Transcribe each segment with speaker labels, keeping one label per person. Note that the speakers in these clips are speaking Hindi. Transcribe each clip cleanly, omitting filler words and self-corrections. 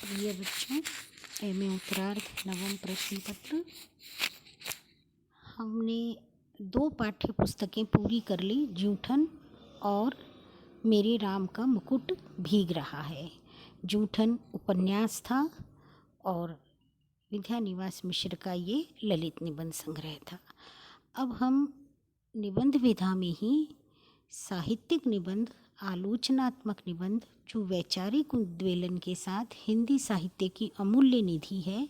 Speaker 1: प्रिय बच्चों, एमए उत्तरार्ध नवम प्रश्न पत्र हमने 2 पाठ्य पुस्तकें पूरी कर ली। जूठन और मेरे राम का मुकुट भीग रहा है। जूठन उपन्यास था और विद्यानिवास मिश्र का ये ललित निबंध संग्रह था। अब हम निबंध विधा में ही साहित्यिक निबंध, आलोचनात्मक निबंध, जो वैचारिक उद्वेलन के साथ हिंदी साहित्य की अमूल्य निधि है,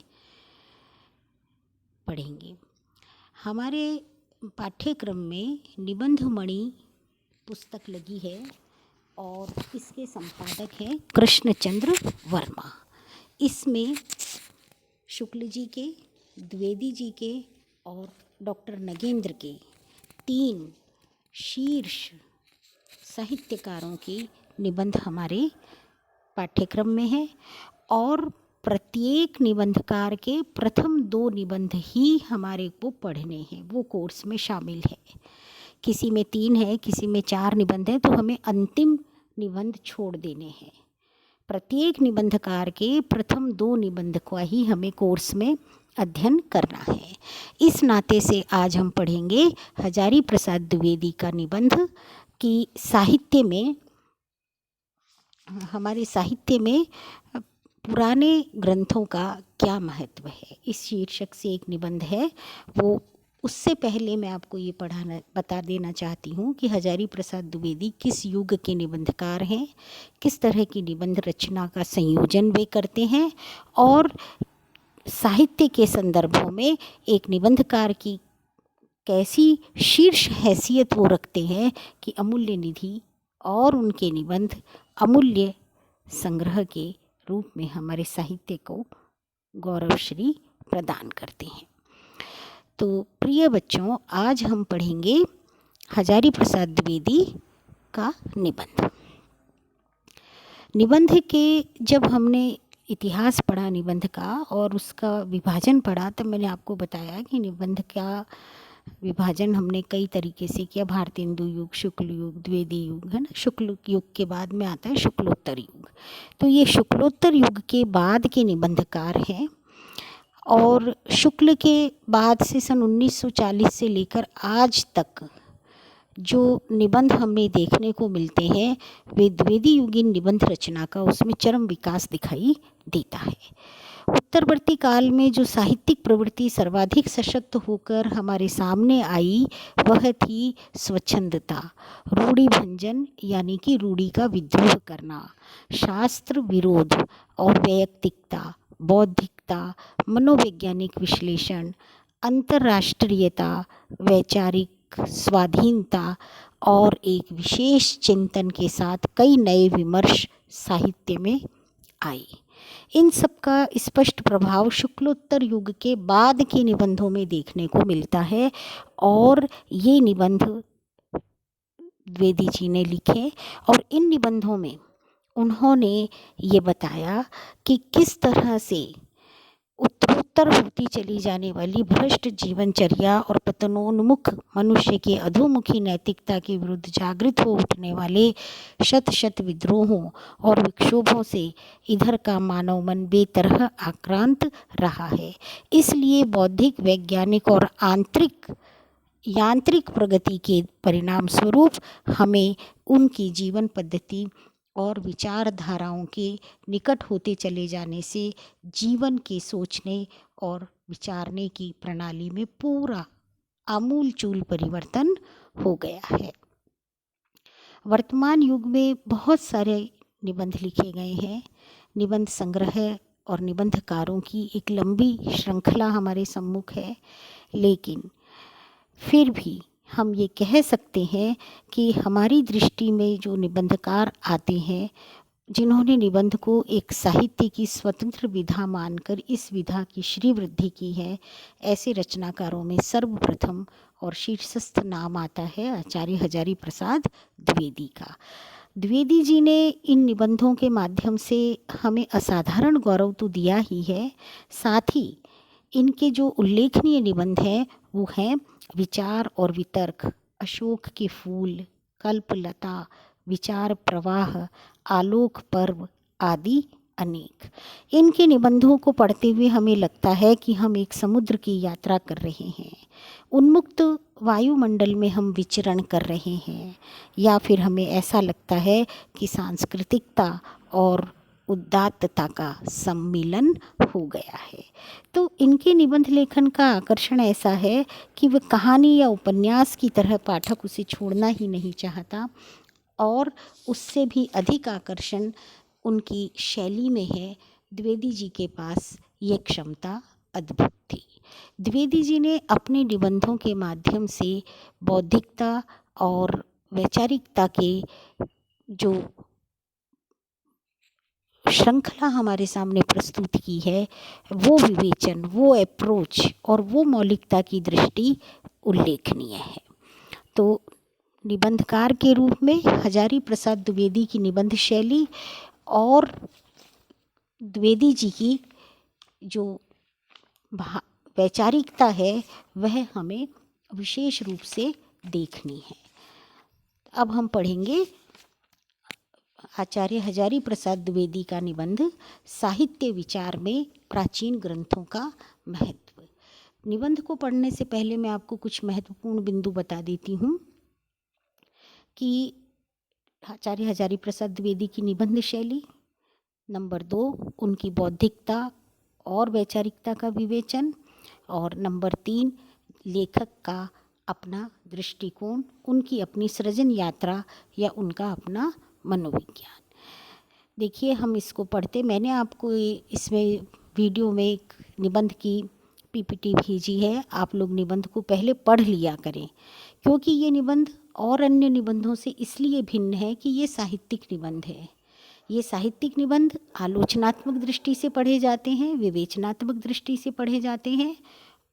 Speaker 1: पढ़ेंगे। हमारे पाठ्यक्रम में निबंध मणि पुस्तक लगी है और इसके संपादक हैं कृष्णचंद्र वर्मा। इसमें शुक्ल जी के, द्विवेदी जी के और डॉक्टर नगेंद्र के 3 शीर्ष साहित्यकारों के निबंध हमारे पाठ्यक्रम में है और प्रत्येक निबंधकार के प्रथम 2 निबंध ही हमारे को पढ़ने हैं, वो कोर्स में शामिल है। किसी में 3 है, किसी में 4 निबंध है, तो हमें अंतिम निबंध छोड़ देने हैं। प्रत्येक निबंधकार के प्रथम 2 निबंध को ही हमें कोर्स में अध्ययन करना है। इस नाते से आज हम पढ़ेंगे हजारी प्रसाद द्विवेदी का निबंध कि साहित्य में, हमारे साहित्य में पुराने ग्रंथों का क्या महत्व है। इस शीर्षक से एक निबंध है वो। उससे पहले मैं आपको ये बता देना चाहती हूँ कि हजारी प्रसाद द्विवेदी किस युग के निबंधकार हैं, किस तरह की निबंध रचना का संयोजन वे करते हैं और साहित्य के संदर्भों में एक निबंधकार की कैसी शीर्ष हैसियत वो रखते हैं कि अमूल्य निधि और उनके निबंध अमूल्य संग्रह के रूप में हमारे साहित्य को गौरवश्री प्रदान करते हैं। तो प्रिय बच्चों, आज हम पढ़ेंगे हजारी प्रसाद द्विवेदी का निबंध। निबंध के जब हमने इतिहास पढ़ा निबंध का और उसका विभाजन पढ़ा, तब मैंने आपको बताया कि निबंध का विभाजन हमने कई तरीके से किया। भारतेंदु युग, शुक्ल युग, द्विवेदी युग, है ना। शुक्ल युग के बाद में आता है शुक्लोत्तर युग। तो ये शुक्लोत्तर युग के बाद के निबंधकार हैं और शुक्ल के बाद से सन 1940 से लेकर आज तक जो निबंध हमें देखने को मिलते हैं वे द्विवेदी युगीन निबंध रचना का उसमें चरम विकास दिखाई देता है। उत्तरवर्ती काल में जो साहित्यिक प्रवृत्ति सर्वाधिक सशक्त होकर हमारे सामने आई वह थी स्वच्छंदता, रूढ़ि भंजन यानी कि रूढ़ि का विद्रोह करना, शास्त्र विरोध और वैयक्तिकता, बौद्धिकता, मनोवैज्ञानिक विश्लेषण, अंतर्राष्ट्रीयता, वैचारिक स्वाधीनता और एक विशेष चिंतन के साथ कई नए विमर्श साहित्य में आए। इन सब का स्पष्ट प्रभाव शुक्लोत्तर युग के बाद के निबंधों में देखने को मिलता है और ये निबंध द्विवेदी जी ने लिखे और इन निबंधों में उन्होंने ये बताया कि किस तरह से उत्तरोत्तर होती चली जाने वाली भ्रष्ट जीवनचर्या और पतनोन्मुख मनुष्य के अधोमुखी नैतिकता के विरुद्ध जागृत हो उठने वाले शत शत विद्रोहों और विक्षोभों से इधर का मानव मन बेतरह आक्रांत रहा है। इसलिए बौद्धिक, वैज्ञानिक और यांत्रिक प्रगति के परिणाम स्वरूप हमें उनकी जीवन पद्धति और विचारधाराओं के निकट होते चले जाने से जीवन के सोचने और विचारने की प्रणाली में पूरा आमूलचूल परिवर्तन हो गया है। वर्तमान युग में बहुत सारे निबंध लिखे गए हैं। निबंध संग्रह और निबंधकारों की एक लंबी श्रृंखला हमारे सम्मुख है, लेकिन फिर भी हम ये कह सकते हैं कि हमारी दृष्टि में जो निबंधकार आते हैं, जिन्होंने निबंध को एक साहित्य की स्वतंत्र विधा मानकर इस विधा की श्रीवृद्धि की है, ऐसे रचनाकारों में सर्वप्रथम और शीर्षस्थ नाम आता है आचार्य हजारी प्रसाद द्विवेदी का। द्विवेदी जी ने इन निबंधों के माध्यम से हमें असाधारण गौरव तो दिया ही है, साथ ही इनके जो उल्लेखनीय निबंध हैं वो हैं विचार और वितर्क, अशोक के फूल, कल्पलता, विचार प्रवाह, आलोक पर्व आदि अनेक। इनके निबंधों को पढ़ते हुए हमें लगता है कि हम एक समुद्र की यात्रा कर रहे हैं, उन्मुक्त वायुमंडल में हम विचरण कर रहे हैं, या फिर हमें ऐसा लगता है कि सांस्कृतिकता और उदात्तता का सम्मिलन हो गया है। तो इनके निबंध लेखन का आकर्षण ऐसा है कि वह कहानी या उपन्यास की तरह पाठक उसे छोड़ना ही नहीं चाहता, और उससे भी अधिक आकर्षण उनकी शैली में है। द्विवेदी जी के पास ये क्षमता अद्भुत थी। द्विवेदी जी ने अपने निबंधों के माध्यम से बौद्धिकता और वैचारिकता के जो श्रृंखला हमारे सामने प्रस्तुत की है, वो विवेचन, वो अप्रोच और वो मौलिकता की दृष्टि उल्लेखनीय है। तो निबंधकार के रूप में हजारी प्रसाद द्विवेदी की निबंध शैली और द्विवेदी जी की जो वैचारिकता है वह हमें विशेष रूप से देखनी है। अब हम पढ़ेंगे आचार्य हजारी प्रसाद द्विवेदी का निबंध साहित्य विचार में प्राचीन ग्रंथों का महत्व। निबंध को पढ़ने से पहले मैं आपको कुछ महत्वपूर्ण बिंदु बता देती हूँ कि आचार्य हजारी प्रसाद द्विवेदी की निबंध शैली, नंबर 2 उनकी बौद्धिकता और वैचारिकता का विवेचन, और नंबर 3 लेखक का अपना दृष्टिकोण, उनकी अपनी सृजन यात्रा या उनका अपना मनोविज्ञान। देखिए, हम इसको पढ़ते, मैंने आपको इसमें वीडियो में एक निबंध की पीपीटी भेजी है, आप लोग निबंध को पहले पढ़ लिया करें, क्योंकि ये निबंध और अन्य निबंधों से इसलिए भिन्न है कि ये साहित्यिक निबंध है। ये साहित्यिक निबंध आलोचनात्मक दृष्टि से पढ़े जाते हैं, विवेचनात्मक दृष्टि से पढ़े जाते हैं,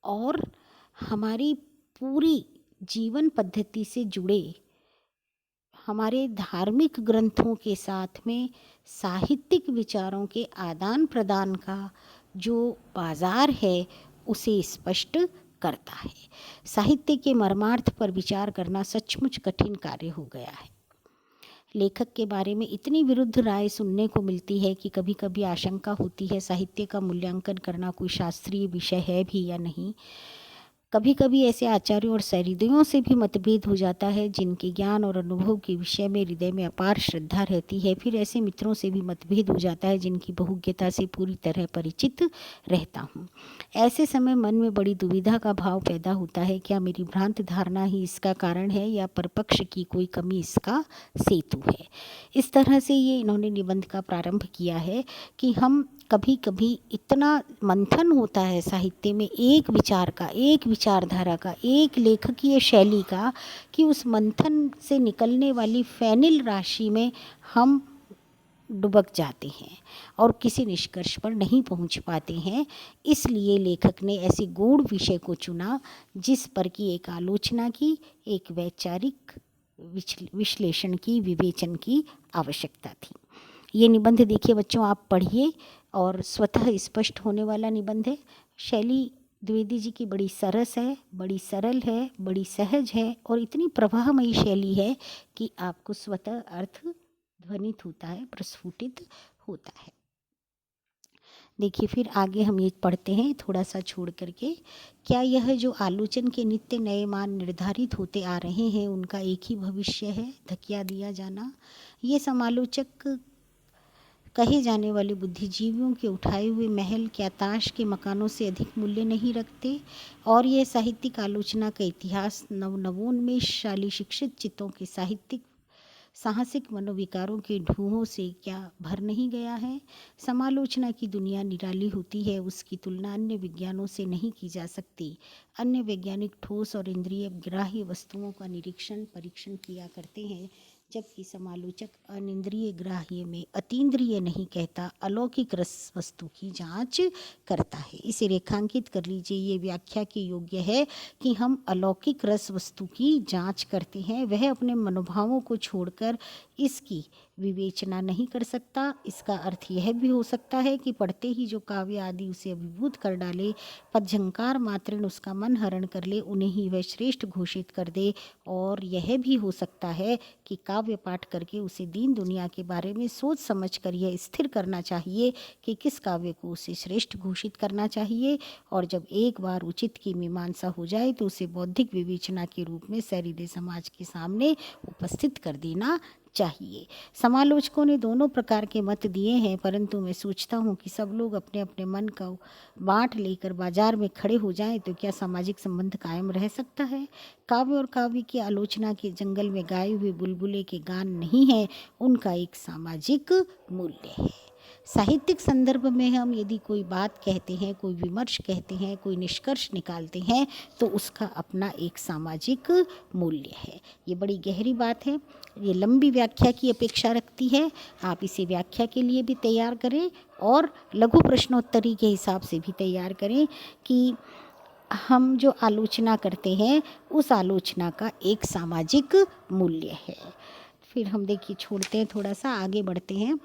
Speaker 1: और हमारी पूरी जीवन पद्धति से जुड़े हमारे धार्मिक ग्रंथों के साथ में साहित्यिक विचारों के आदान प्रदान का जो बाजार है उसे स्पष्ट करता है। साहित्य के मर्मार्थ पर विचार करना सचमुच कठिन कार्य हो गया है। लेखक के बारे में इतनी विरुद्ध राय सुनने को मिलती है कि कभी कभी आशंका होती है साहित्य का मूल्यांकन करना कोई शास्त्रीय विषय है भी या नहीं। कभी कभी ऐसे आचार्यों और सहृदयों से भी मतभेद हो जाता है जिनके ज्ञान और अनुभव के विषय में हृदय में अपार श्रद्धा रहती है। फिर ऐसे मित्रों से भी मतभेद हो जाता है जिनकी बहुज्ञता से पूरी तरह परिचित रहता हूँ। ऐसे समय मन में बड़ी दुविधा का भाव पैदा होता है, क्या मेरी भ्रांत धारणा ही इसका कारण है या परपक्ष की कोई कमी इसका सेतु है। इस तरह से ये इन्होंने निबंध का प्रारंभ किया है कि हम कभी कभी इतना मंथन होता है साहित्य में एक विचार का, एक विचारधारा का, एक लेखकीय शैली का, कि उस मंथन से निकलने वाली फैनिल राशि में हम डुबक जाते हैं और किसी निष्कर्ष पर नहीं पहुंच पाते हैं। इसलिए लेखक ने ऐसे गूढ़ विषय को चुना जिस पर कि एक आलोचना की, एक वैचारिक विश्लेषण की, विवेचन की आवश्यकता थी। ये निबंध देखिए बच्चों, आप पढ़िए और स्वतः स्पष्ट होने वाला निबंध है। शैली द्विवेदी जी की बड़ी सरस है, बड़ी सरल है, बड़ी सहज है और इतनी प्रवाहमयी शैली है कि आपको स्वतः अर्थ ध्वनित होता है, प्रस्फुटित होता है। देखिए, फिर आगे हम ये पढ़ते हैं थोड़ा सा छोड़ करके। क्या यह जो आलोचन के नित्य नए मान निर्धारित होते आ रहे हैं उनका एक ही भविष्य है, धकिया दिया जाना? ये समालोचक कहे जाने वाले बुद्धिजीवियों के उठाए हुए महल क्या ताश के मकानों से अधिक मूल्य नहीं रखते? और यह साहित्यिक आलोचना का इतिहास नवोन्मेषशाली शिक्षित चित्तों के साहसिक मनोविकारों के ढूंढों से क्या भर नहीं गया है? समालोचना की दुनिया निराली होती है, उसकी तुलना अन्य विज्ञानों से नहीं की जा सकती। अन्य वैज्ञानिक ठोस और इंद्रिय ग्राह्य वस्तुओं का निरीक्षण परीक्षण किया करते हैं, जबकि समालोचक अनिंद्रिय ग्राह्य में अतीन्द्रिय नहीं कहता, अलौकिक रस वस्तु की जांच करता है। इसे रेखांकित कर लीजिए। ये व्याख्या के योग्य है कि हम अलौकिक रस वस्तु की जांच करते हैं, वह अपने मनोभावों को छोड़कर इसकी विवेचना नहीं कर सकता। इसका अर्थ यह भी हो सकता है कि पढ़ते ही जो काव्य आदि उसे अभिभूत कर डाले, पदझंकार मात्रेण उसका मन हरण कर ले, उन्हें ही वह श्रेष्ठ घोषित कर दे। और यह भी हो सकता है कि काव्य पाठ करके उसे दीन दुनिया के बारे में सोच समझ कर यह स्थिर करना चाहिए कि किस काव्य को उसे श्रेष्ठ घोषित करना चाहिए, और जब एक बार उचित की मीमांसा हो जाए तो उसे बौद्धिक विवेचना के रूप में सहृदय समाज के सामने उपस्थित कर देना चाहिए। समालोचकों ने दोनों प्रकार के मत दिए हैं, परंतु मैं सोचता हूँ कि सब लोग अपने अपने मन का बाँट लेकर बाजार में खड़े हो जाएं तो क्या सामाजिक संबंध कायम रह सकता है। काव्य और काव्य की आलोचना के जंगल में गाए हुए बुलबुले के गान नहीं है, उनका एक सामाजिक मूल्य है। साहित्यिक संदर्भ में हम यदि कोई बात कहते हैं, कोई विमर्श कहते हैं, कोई निष्कर्ष निकालते हैं, तो उसका अपना एक सामाजिक मूल्य है। ये बड़ी गहरी बात है, ये लंबी व्याख्या की अपेक्षा रखती है। आप इसे व्याख्या के लिए भी तैयार करें और लघु प्रश्नोत्तरी के हिसाब से भी तैयार करें कि हम जो आलोचना करते हैं उस आलोचना का एक सामाजिक मूल्य है। फिर हम देखिए छोड़ते हैं, थोड़ा सा आगे बढ़ते हैं।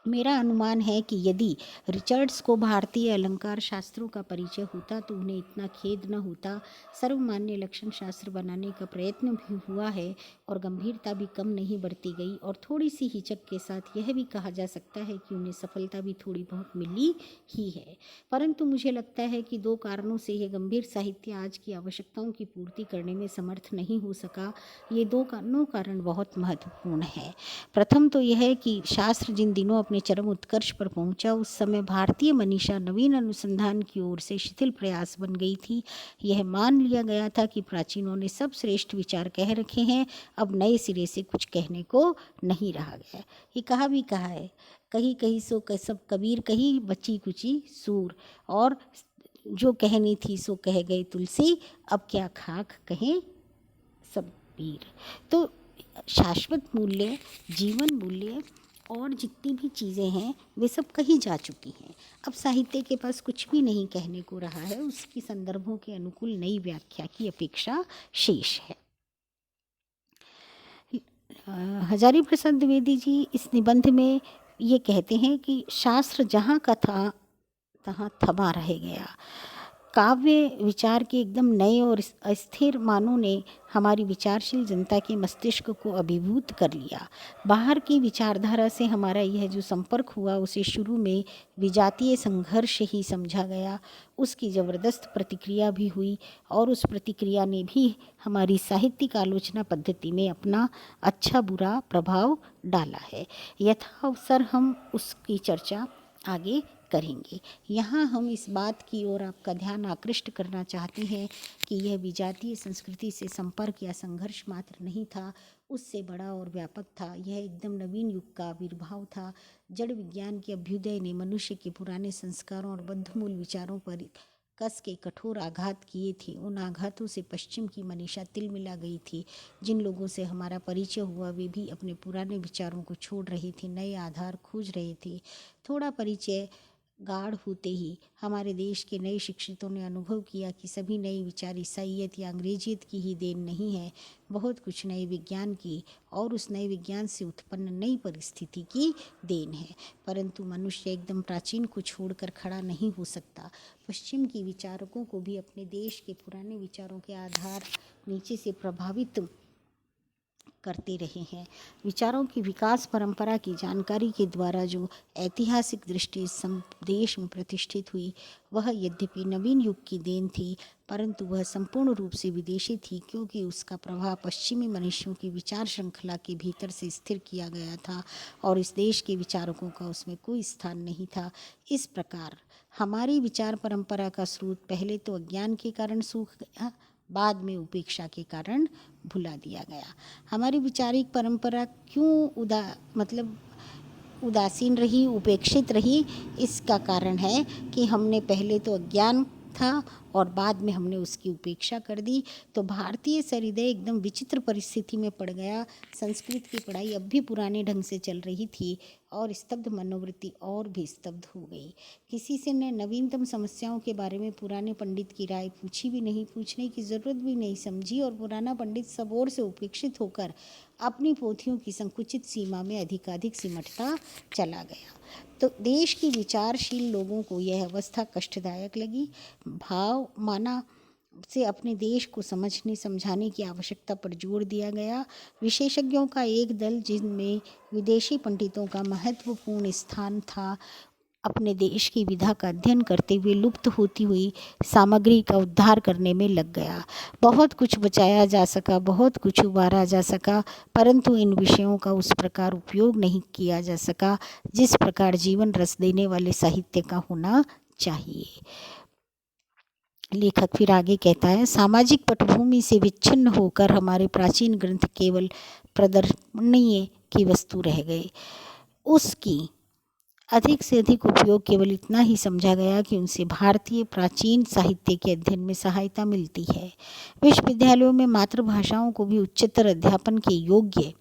Speaker 1: मेरा अनुमान है कि यदि रिचर्ड्स को भारतीय अलंकार शास्त्रों का परिचय होता तो उन्हें इतना खेद न होता। सर्वमान्य लक्षण शास्त्र बनाने का प्रयत्न भी हुआ है और गंभीरता भी कम नहीं बरती गई, और थोड़ी सी हिचक के साथ यह भी कहा जा सकता है कि उन्हें सफलता भी थोड़ी बहुत मिली ही है। परंतु मुझे लगता है कि दो कारणों से यह गंभीर साहित्य आज की आवश्यकताओं की पूर्ति करने में समर्थ नहीं हो सका। ये दोनों कारण बहुत महत्वपूर्ण है। प्रथम तो यह है कि शास्त्र जिन दिनों अपने चरम उत्कर्ष पर पहुंचा, उस समय भारतीय मनीषा नवीन अनुसंधान की ओर से शिथिल प्रयास बन गई थी। यह मान लिया गया था कि प्राचीनों ने सब श्रेष्ठ विचार कह रखे हैं, अब नए सिरे से कुछ कहने को नहीं रहा गया। ये कहा भी कहा है, कहीं कहीं सो सब कबीर कही, बची कुची सूर, और जो कहनी थी सो कह गए तुलसी, अब क्या खाक कहें सब पीर। तो शाश्वत मूल्य, जीवन मूल्य और जितनी भी चीज़ें हैं वे सब कही जा चुकी हैं। अब साहित्य के पास कुछ भी नहीं कहने को रहा है, उसकी संदर्भों के अनुकूल नई व्याख्या की अपेक्षा शेष है। हजारी प्रसाद द्विवेदी जी इस निबंध में ये कहते हैं कि शास्त्र जहाँ का था तहाँ थमा रह गया। काव्य विचार के एकदम नए और अस्थिर मानों ने हमारी विचारशील जनता के मस्तिष्क को अभिभूत कर लिया। बाहर की विचारधारा से हमारा यह जो संपर्क हुआ उसे शुरू में विजातीय संघर्ष ही समझा गया। उसकी ज़बरदस्त प्रतिक्रिया भी हुई और उस प्रतिक्रिया ने भी हमारी साहित्यिक आलोचना पद्धति में अपना अच्छा बुरा प्रभाव डाला है। यथाअवसर हम उसकी चर्चा आगे करेंगे। यहाँ हम इस बात की ओर आपका ध्यान आकृष्ट करना चाहते हैं कि यह विजातीय संस्कृति से संपर्क या संघर्ष मात्र नहीं था, उससे बड़ा और व्यापक था। यह एकदम नवीन युग का आविर्भाव था। जड़ विज्ञान के अभ्युदय ने मनुष्य के पुराने संस्कारों और बद्धमूल विचारों पर कस के कठोर आघात किए थे। उन आघातों से पश्चिम की मनीषा तिलमिला गई थी। जिन लोगों से हमारा परिचय हुआ वे भी अपने पुराने विचारों को छोड़ रहे थे, नए आधार खोज रहे थे। थोड़ा परिचय गाढ़ होते ही हमारे देश के नए शिक्षितों ने अनुभव किया कि सभी नए विचार ईसाइयत या अंग्रेजियत की ही देन नहीं है, बहुत कुछ नए विज्ञान की और उस नए विज्ञान से उत्पन्न नई परिस्थिति की देन है। परंतु मनुष्य एकदम प्राचीन को छोड़कर खड़ा नहीं हो सकता। पश्चिम की विचारकों को भी अपने देश के पुराने विचारों के आधार नीचे से प्रभावित करते रहे हैं। विचारों की विकास परंपरा की जानकारी के द्वारा जो ऐतिहासिक दृष्टि देश में प्रतिष्ठित हुई, वह यद्यपि नवीन युग की देन थी, परंतु वह संपूर्ण रूप से विदेशी थी, क्योंकि उसका प्रभाव पश्चिमी मनुष्यों की विचार श्रृंखला के भीतर से स्थिर किया गया था और इस देश के विचारकों का उसमें कोई स्थान नहीं था। इस प्रकार हमारी विचार परंपरा का स्रोत पहले तो अज्ञान के कारण सूख गया, बाद में उपेक्षा के कारण भुला दिया गया। हमारी विचारिक परंपरा क्यों उदासीन रही, उपेक्षित रही? इसका कारण है कि हमने पहले तो अज्ञान था और बाद में हमने उसकी उपेक्षा कर दी। तो भारतीय सहृदय एकदम विचित्र परिस्थिति में पड़ गया। संस्कृत की पढ़ाई अब भी पुराने ढंग से चल रही थी और स्तब्ध मनोवृत्ति और भी स्तब्ध हो गई। किसी से न नवीनतम समस्याओं के बारे में पुराने पंडित की राय पूछी भी नहीं, पूछने की ज़रूरत भी नहीं समझी, और पुराना पंडित सब ओर से उपेक्षित होकर अपनी पोथियों की संकुचित सीमा में अधिकाधिक सिमटता चला गया। तो देश की विचारशील लोगों को यह अवस्था कष्टदायक लगी। भाव माना से अपने देश को समझने समझाने की आवश्यकता पर जोर दिया गया। विशेषज्ञों का एक दल, जिनमें विदेशी पंडितों का महत्वपूर्ण स्थान था, अपने देश की विधा का अध्ययन करते हुए लुप्त होती हुई सामग्री का उद्धार करने में लग गया। बहुत कुछ बचाया जा सका, बहुत कुछ उबारा जा सका, परंतु इन विषयों का उस प्रकार उपयोग नहीं किया जा सका जिस प्रकार जीवन रस देने वाले साहित्य का होना चाहिए। लेखक फिर आगे कहता है, सामाजिक पटभूमि से विच्छिन्न होकर हमारे प्राचीन ग्रंथ केवल प्रदर्शनीय की वस्तु रह गए। उसकी अधिक से अधिक उपयोग केवल इतना ही समझा गया कि उनसे भारतीय प्राचीन साहित्य के अध्ययन में सहायता मिलती है। विश्वविद्यालयों में मातृभाषाओं को भी उच्चतर अध्यापन के योग्य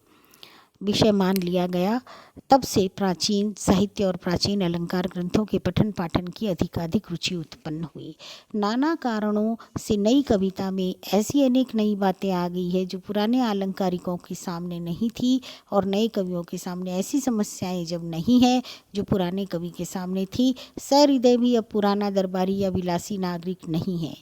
Speaker 1: विषय मान लिया गया। तब से प्राचीन साहित्य और प्राचीन अलंकार ग्रंथों के पठन पाठन की अधिकाधिक रुचि उत्पन्न हुई। नाना कारणों से नई कविता में ऐसी अनेक नई बातें आ गई है जो पुराने अलंकारिकों के सामने नहीं थी, और नए कवियों के सामने ऐसी समस्याएं जब नहीं है जो पुराने कवि के सामने थी। सहृदय भी अब पुराना दरबारी या विलासी नागरिक नहीं है।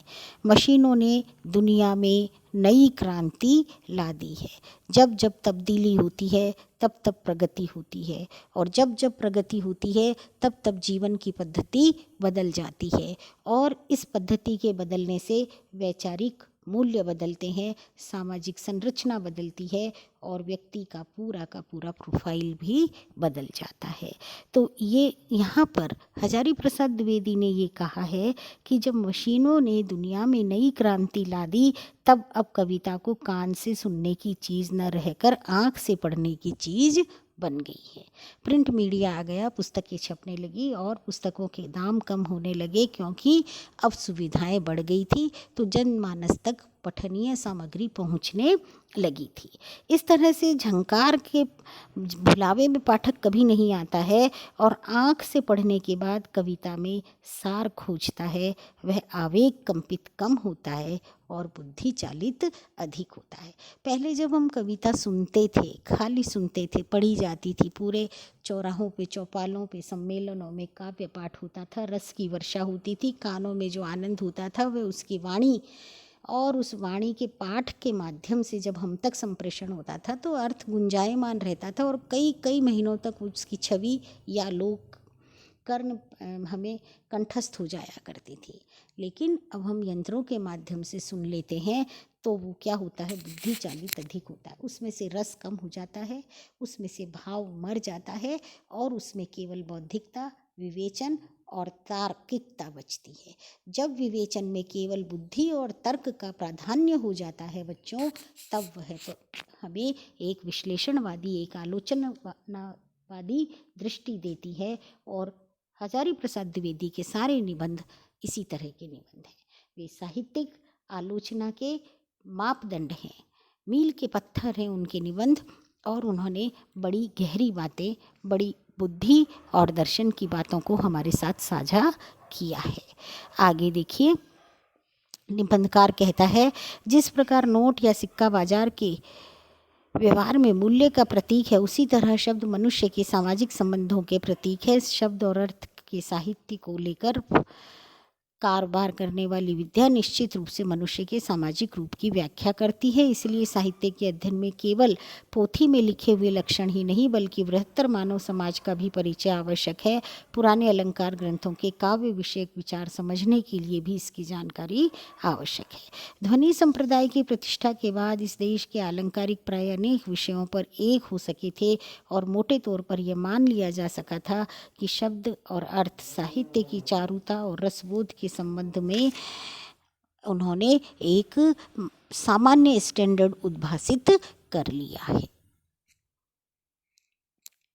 Speaker 1: मशीनों ने दुनिया में नई क्रांति ला दी है। जब जब तब्दीली होती है तब तब प्रगति होती है, और जब जब प्रगति होती है तब तब जीवन की पद्धति बदल जाती है, और इस पद्धति के बदलने से वैचारिक मूल्य बदलते हैं, सामाजिक संरचना बदलती है, और व्यक्ति का पूरा प्रोफाइल भी बदल जाता है। तो ये यहाँ पर हजारी प्रसाद द्विवेदी ने ये कहा है कि जब मशीनों ने दुनिया में नई क्रांति ला दी, तब अब कविता को कान से सुनने की चीज़ न रहकर आँख से पढ़ने की चीज़ बन गई है। प्रिंट मीडिया आ गया, पुस्तकें छपने लगी और पुस्तकों के दाम कम होने लगे, क्योंकि अब सुविधाएं बढ़ गई थी, तो जनमानस तक पठनीय सामग्री पहुंचने लगी थी। इस तरह से झंकार के भुलावे में पाठक कभी नहीं आता है, और आँख से पढ़ने के बाद कविता में सार खोजता है। वह आवेग कंपित कम होता है और बुद्धि चालित अधिक होता है। पहले जब हम कविता सुनते थे, खाली सुनते थे, पढ़ी जाती थी, पूरे चौराहों पे, चौपालों पे, सम्मेलनों में काव्य पाठ होता था, रस की वर्षा होती थी, कानों में जो आनंद होता था वह उसकी वाणी और उस वाणी के पाठ के माध्यम से जब हम तक संप्रेषण होता था तो अर्थ गुंजायमान रहता था, और कई कई महीनों तक उसकी छवि या लोक कर्ण हमें कंठस्थ हो जाया करती थी। लेकिन अब हम यंत्रों के माध्यम से सुन लेते हैं तो वो क्या होता है, बुद्धि चालित अधिक होता है, उसमें से रस कम हो जाता है, उसमें से भाव मर जाता है, और उसमें केवल बौद्धिकता, विवेचन और तार्किकता बचती है। जब विवेचन में केवल बुद्धि और तर्क का प्राधान्य हो जाता है बच्चों, तब वह तो हमें एक विश्लेषणवादी, एक आलोचनावादी दृष्टि देती है। और हजारी प्रसाद द्विवेदी के सारे निबंध इसी तरह के निबंध हैं। वे साहित्यिक आलोचना के मापदंड हैं, मील के पत्थर हैं उनके निबंध, और उन्होंने बड़ी गहरी बातें, बड़ी बुद्धि और दर्शन की बातों को हमारे साथ साझा किया है। आगे देखिए, निबंधकार कहता है, जिस प्रकार नोट या सिक्का बाजार के व्यवहार में मूल्य का प्रतीक है, उसी तरह शब्द मनुष्य के सामाजिक संबंधों के प्रतीक है। शब्द और अर्थ के साहित्य को लेकर कारोबार करने वाली विद्या निश्चित रूप से मनुष्य के सामाजिक रूप की व्याख्या करती है। इसलिए साहित्य के अध्ययन में केवल पोथी में लिखे हुए लक्षण ही नहीं, बल्कि बृहत्तर मानव समाज का भी परिचय आवश्यक है। पुराने अलंकार ग्रंथों के काव्य विषयक विचार समझने के लिए भी इसकी जानकारी आवश्यक है। ध्वनि संप्रदाय की प्रतिष्ठा के बाद इस देश के अलंकारिक प्राय अनेक विषयों पर एक हो सके थे, और मोटे तौर पर यह मान लिया जा सका था कि शब्द और अर्थ साहित्य की चारुता और रसबोध के संबंध में उन्होंने एक सामान्य स्टैंडर्ड उद्भासित कर लिया है।